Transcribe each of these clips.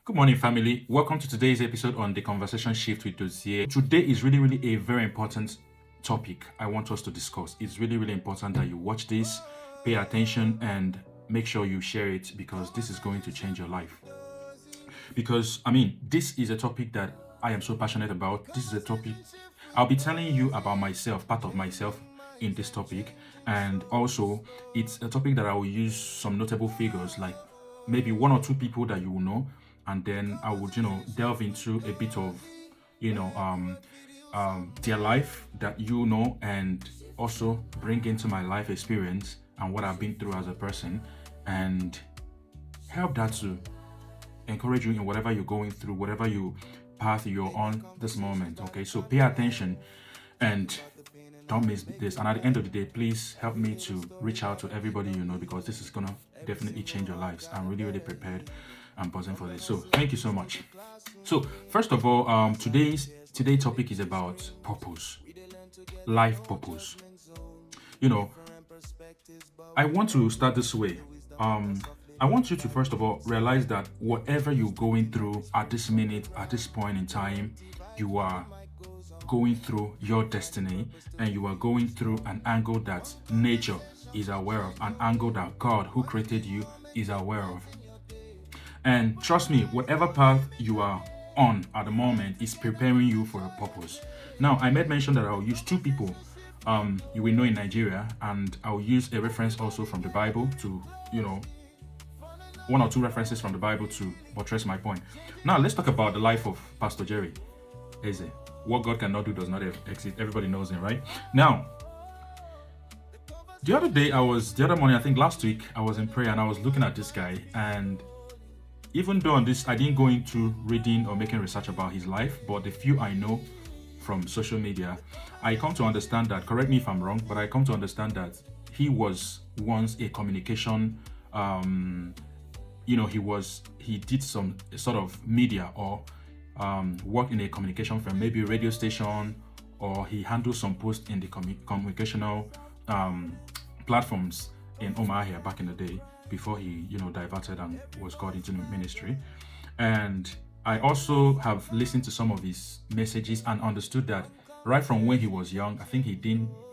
Good morning, family. Welcome to today's episode on the conversation shift with Dozie. Today is really a very important topic I want us to discuss. It's really important that you watch this, pay attention, and make sure you share it because this is going to change your life. Because, this is a topic that I am so passionate about. This is a topic I'll be telling you about myself, part of myself in this topic. And also, it's a topic that I will use some notable figures, like maybe one or two people that you will know. And then I would, delve into a bit of, their life that you know, and also bring into my life experience and what I've been through as a person, and help that to encourage you in whatever you're going through, whatever path you're on this moment. Okay, so pay attention and don't miss this. And at the end of the day, please help me to reach out to everybody you know, because this is gonna definitely change your lives. I'm really prepared and buzzing for this. So thank you so much. So first of all, today's topic is about purpose, life purpose. I want to start this way. I want you to first of all realize that whatever you're going through at this minute, at this point in time, you are going through your destiny, and you are going through an angle that nature is aware of, an angle that God, who created you, is aware of. And trust me, whatever path you are on at the moment is preparing you for a purpose. Now, I made mention that I'll use two people you will know in Nigeria, and I'll use a reference also from the Bible to, one or two references from the Bible to buttress my point. Now, let's talk about the life of Pastor Jerry Eze. What God cannot do does not exist. Everybody knows him, right? Now, the other morning, I think last week, I was in prayer and I was looking at this guy, and even though on this, I didn't go into reading or making research about his life, but the few I know from social media, I come to understand that, correct me if I'm wrong, but I come to understand that he was once a communication, he did some sort of media or work in a communication firm, maybe a radio station, or he handled some posts in the communicational platforms in Omaha here back in the day, before he, diverted and was called into ministry. And I also have listened to some of his messages and understood that right from when he was young, I think he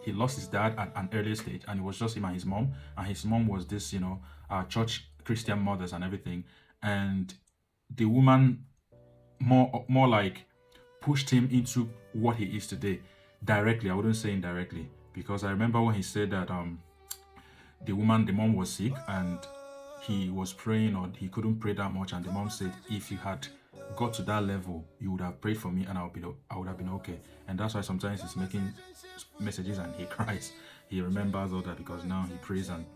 lost his dad at an early stage, and it was just him and his mom. And his mom was this, church Christian mothers and everything. And the woman more like pushed him into what he is today directly. I wouldn't say indirectly, because I remember when he said that the mom was sick and he was praying, or he couldn't pray that much, and the mom said, if you had got to that level, you would have prayed for me and I would have been okay. And that's why sometimes he's making messages and he cries. He remembers all that because now he prays, and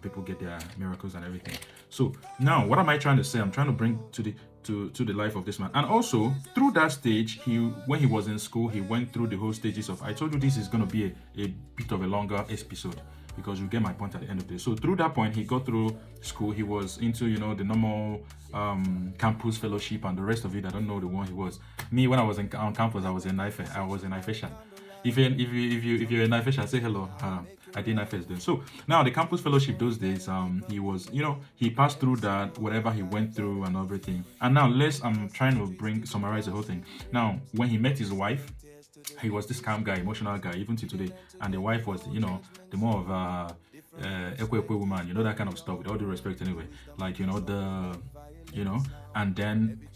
people get their miracles and everything. So now, what am I trying to say? I'm trying to bring to the life of this man. And also, through that stage, when he was in school, he went through the whole stages of, I told you this is going to be a bit of a longer episode, because you get my point at the end of the day. So through that point, he got through school. He was into, the normal campus fellowship and the rest of it. I don't know the one he was. Me, when I was on campus, I was in IFESHAN. If you're in IFESHAN, say hello. I did IFES then. So now the campus fellowship those days, he was, he passed through that, whatever he went through and everything. And now I'm trying to summarize the whole thing. Now, when he met his wife, he was this calm guy, emotional guy, even to today. And the wife was, the more of ekwe woman, that kind of stuff, with all due respect anyway. Like, and then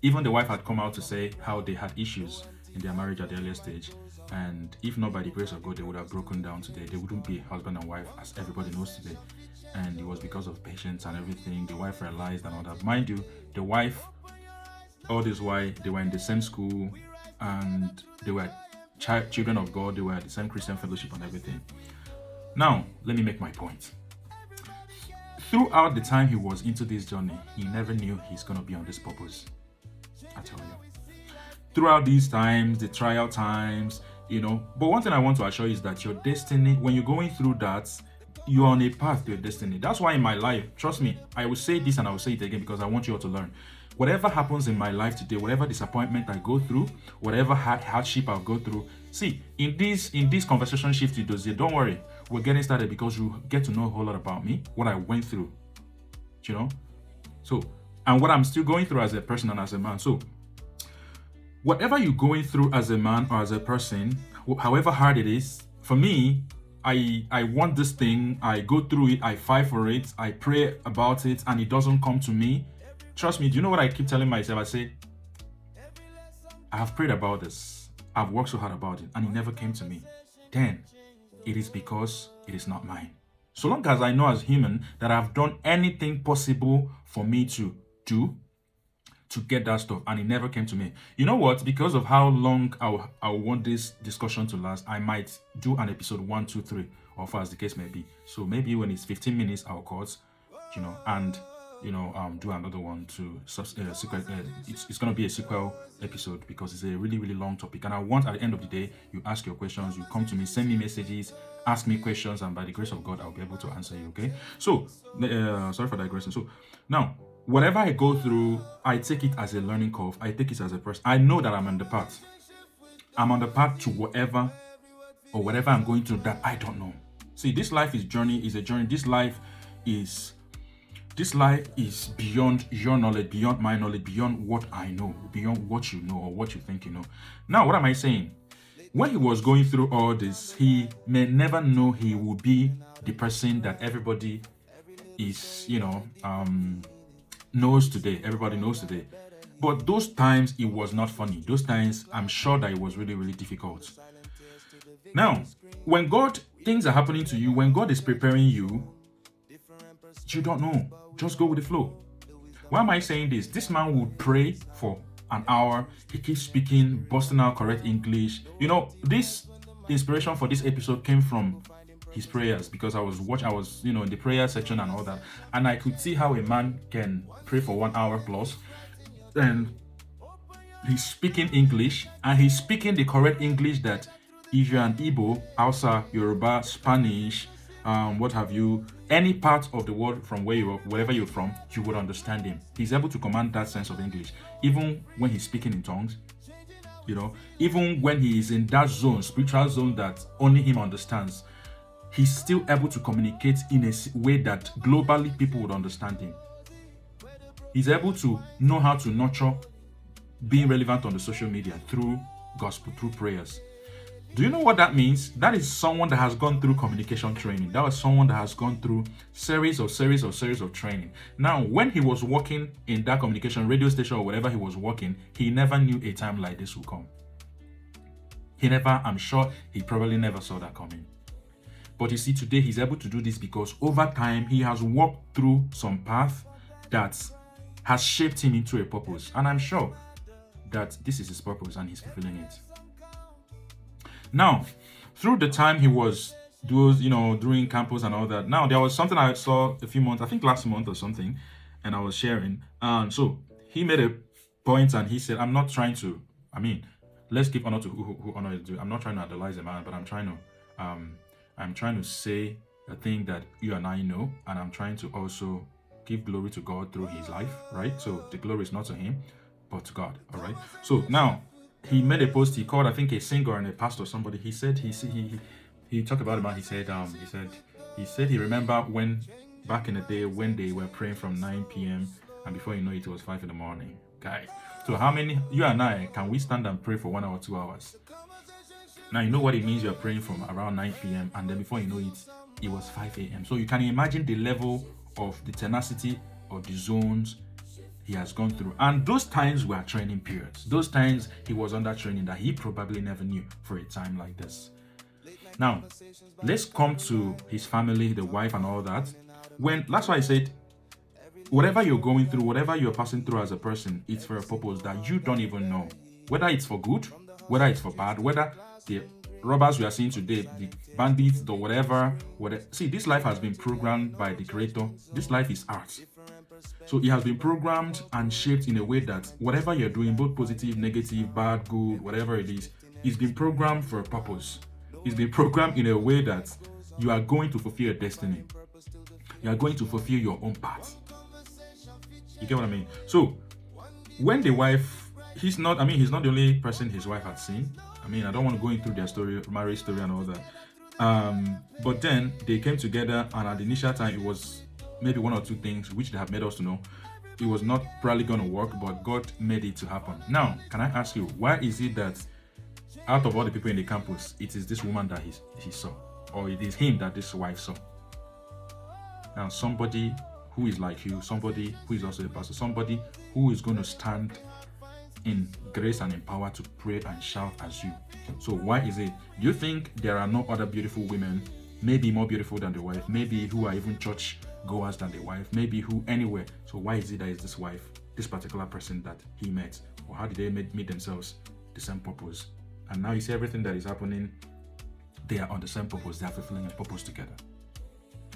even the wife had come out to say how they had issues in their marriage at the earlier stage. And if not by the grace of God, they would have broken down today. They wouldn't be husband and wife, as everybody knows today. And it was because of patience and everything. The wife realized and all that. Mind you, the wife, all this while, they were in the same school, and they were children of God. They were at the same Christian fellowship and everything. Now, let me make my point. Throughout the time he was into this journey, he never knew he's going to be on this purpose. I tell you. Throughout these times, the trial times, but one thing I want to assure you is that your destiny, when you're going through that, you're on a path to your destiny. That's why in my life, trust me, I will say this and I will say it again, because I want you all to learn. Whatever happens in my life today, whatever disappointment I go through, whatever hardship I'll go through, see, in this conversation shift with Dozie, don't worry, we're getting started, because you get to know a whole lot about me, what I went through, So and what I'm still going through as a person and as a man. So whatever you're going through as a man or as a person, however hard it is, for me, I want this thing, I go through it, I fight for it, I pray about it, and it doesn't come to me. Trust me, do you know what I keep telling myself? I say, I have prayed about this, I've worked so hard about it, and it never came to me. Then it is because it is not mine. So long as I know as human that I've done anything possible for me to do to get that stuff, and it never came to me. You know what? Because of how long I want this discussion to last, I might do an episode 1, 2, 3, or 4 as the case may be. So maybe when it's 15 minutes, I'll cut, and do another one to sequel. It's gonna be a sequel episode because it's a really, really long topic, and I want at the end of the day you ask your questions, you come to me, send me messages, ask me questions, and by the grace of God, I'll be able to answer you. Okay? So sorry for digressing. So now, whatever I go through, I take it as a learning curve. I take it as a person. I know that I'm on the path. I'm on the path to whatever I'm going through that I don't know. See, this life is a journey. This life is beyond your knowledge, beyond my knowledge, beyond what I know, beyond what you know or what you think you know. Now, what am I saying? When he was going through all this, he may never know he will be the person that everybody is, knows today. Everybody knows today. But those times it was not funny. Those times I'm sure that it was really, really difficult. Now, when things are happening to you, when God is preparing you, you don't know. Just go with the flow. Why am I saying this? This man would pray for an hour. He keeps speaking, busting out correct English. This inspiration for this episode came from his prayers, because I was in the prayer section and all that, and I could see how a man can pray for 1 hour plus, and he's speaking English, and he's speaking the correct English that if you're an Igbo, Hausa, Yoruba, Spanish, what have you, any part of the world from wherever you're from, you would understand him. He's able to command that sense of English, even when he's speaking in tongues. Even when he is in that zone, spiritual zone that only him understands, he's still able to communicate in a way that globally people would understand him. He's able to know how to nurture being relevant on the social media through gospel, through prayers. Do you know what that means? That is someone that has gone through communication training. That was someone that has gone through series of training. Now, when he was working in that communication radio station or whatever he was working, he never knew a time like this would come. I'm sure he probably never saw that coming. But you see, today he's able to do this because over time he has walked through some path that has shaped him into a purpose. And I'm sure that this is his purpose and he's fulfilling it. Now, through the time he was doing campus and all that, now there was something I saw a few months, I think last month or something, and I was sharing. And so he made a point and he said, I'm not trying to, let's give honor to who honor is due. I'm not trying to idolize a man, but I'm trying to say a thing that you and I know, and I'm trying to also give glory to God through his life, right? So the glory is not to him, but to God, all right? So now, he made a post, he called, I think, a singer and a pastor, somebody. He said, he talked about it, man. He said he remember when, back in the day, when they were praying from 9 p.m. and before you know it was 5 in the morning. Guy. So how many, you and I, can we stand and pray for 1 hour, 2 hours? Now, you know what it means you're praying from around 9 p.m. and then before you know it, it was 5 a.m. So you can imagine the level of the tenacity of the zones he has gone through. And those times were training periods. Those times he was under training that he probably never knew for a time like this. Now, let's come to his family, the wife and all that. That's why I said, whatever you're going through, whatever you're passing through as a person, it's for a purpose that you don't even know. Whether it's for good, whether it's for bad, whether the robbers we are seeing today, the bandits, the whatever. See, this life has been programmed by the Creator. This life is art. So it has been programmed and shaped in a way that whatever you're doing, both positive, negative, bad, good, whatever it is, it's been programmed for a purpose. It's been programmed in a way that you are going to fulfill your destiny. You are going to fulfill your own path. You get what I mean? So when the wife, he's not the only person his wife had seen. I don't want to go into their story, marriage story and all that. But then they came together, and at the initial time it was maybe one or two things which they have made us to know. it was not probably going to work, but God made it to happen. Now, can I ask you, why is it that out of all the people in the campus, it is this woman that he saw, or it is him that this wife saw? Now, somebody who is like you, somebody who is also a pastor, somebody who is going to stand in grace and in power to pray and shout as you. So why is it? Do you think there are no other beautiful women, maybe more beautiful than the wife, maybe who are even church goers than the wife, maybe who anywhere? So why is it that it's this wife, this particular person that he met? Or how did they meet themselves? The same purpose. And now you see everything that is happening, they are on the same purpose. They are fulfilling a purpose together.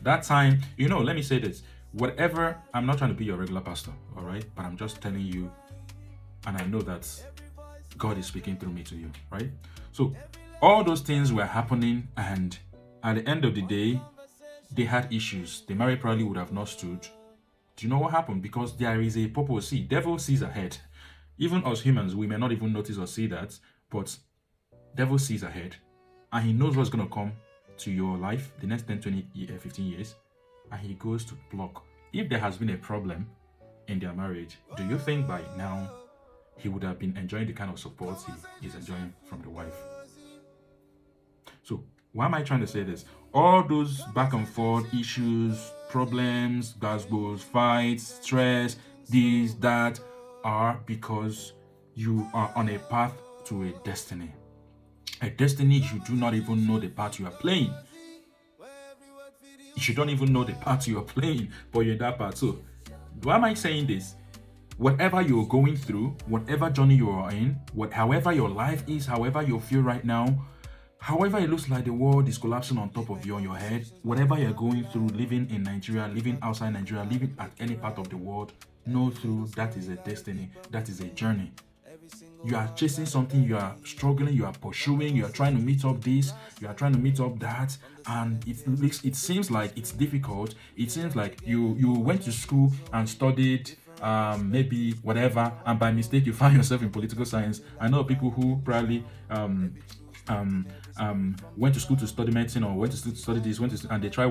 That time, let me say this. Whatever, I'm not trying to be your regular pastor, all right? But I'm just telling you, and I know that God is speaking through me to you, right? So all those things were happening, and at the end of the day, they had issues. The marriage probably would have not stood. Do you know what happened? Because there is a purpose. See, devil sees ahead. Even us humans, we may not even notice or see that, but devil sees ahead, and he knows what's going to come to your life the next 10, 20, 15 years, and he goes to block. If there has been a problem in their marriage, do you think by now he would have been enjoying the kind of support he is enjoying from the wife? So why am I trying to say this? All those back and forth issues, problems, gospels, fights, stress, this, that, are because you are on a path to a destiny. A destiny you do not even know the part you are playing. You don't even know the part you are playing, but you're in that part. So why am I saying this? Whatever you're going through, whatever journey you are in, however your life is, however you feel right now, however it looks like the world is collapsing on top of you, on your head, whatever you're going through, living in Nigeria, living outside Nigeria, living at any part of the world, know through that is a destiny, that is a journey. You are chasing something, you are struggling, you are pursuing, you are trying to meet up this, you are trying to meet up that, and it seems like it's difficult. It seems like you went to school and studied maybe whatever, and by mistake you find yourself in political science. I know people who probably went to school to study medicine, or went to school to study this, and they try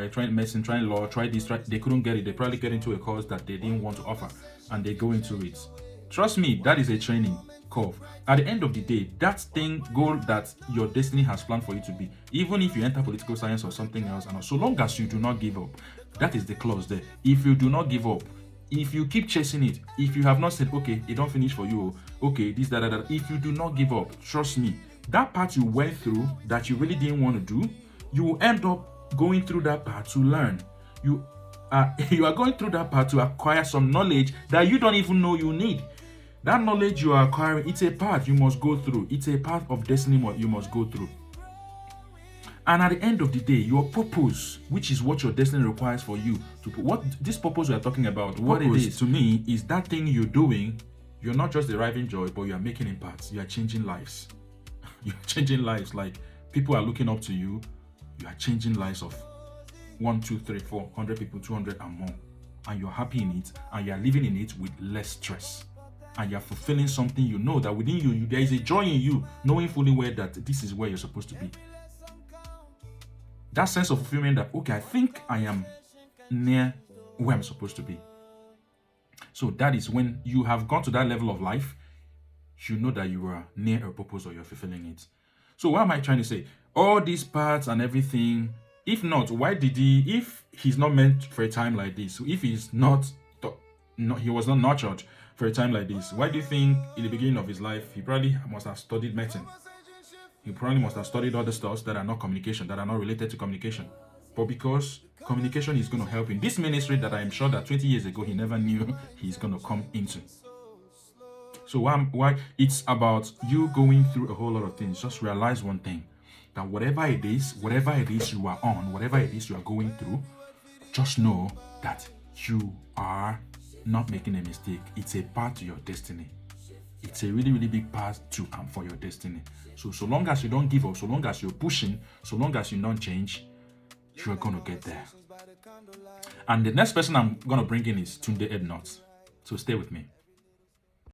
trying medicine, trying law, they couldn't get it. They probably get into a course that they didn't want to offer, and they go into it. Trust me, that is a training curve. At the end of the day, that goal that your destiny has planned for you to be, even if you enter political science or something else, and so long as you do not give up, that is the clause there. If you do not give up, if you keep chasing it, if you have not said, okay, it don't finish for you, okay, this, that, if you do not give up, trust me, that part you went through that you really didn't want to do, you will end up going through that part to learn. You are going through that part to acquire some knowledge that you don't even know you need. That knowledge you are acquiring, it's a path you must go through. It's a path of destiny you must go through. And at the end of the day, your purpose, which is what your destiny requires for you to put, what this purpose we are talking about, what it is to me is that thing you're doing. You're not just deriving joy, but you are making impacts. You are changing lives. You're changing lives. Like, people are looking up to you. You are changing lives of 1, 2, 3, 4, 100 people, 200 and more. And you're happy in it, and you're living in it with less stress. And you're fulfilling something you know that within you, there is a joy in you, knowing fully well that this is where you're supposed to be. That sense of fulfillment that, okay, I think I am near where I'm supposed to be. So that is when you have gone to that level of life, you know that you are near a purpose or you're fulfilling it. So what am I trying to say? All these parts and everything, if not, why did if he's not meant for a time like this, if he's he was not nurtured for a time like this, why do you think in the beginning of his life, he probably must have studied medicine? He probably must have studied other stuff that are not communication, that are not related to communication. But because communication is going to help in this ministry that I am sure that 20 years ago he never knew he's going to come into. So why it's about you going through a whole lot of things. Just realize one thing, that whatever it is you are on, whatever it is you are going through, just know that you are not making a mistake. It's a part to your destiny. It's a really, really big part to and for your destiny. So long as you don't give up, so long as you're pushing, so long as you don't change, you're going to get there. And the next person I'm going to bring in is Tunde Ednot. So stay with me.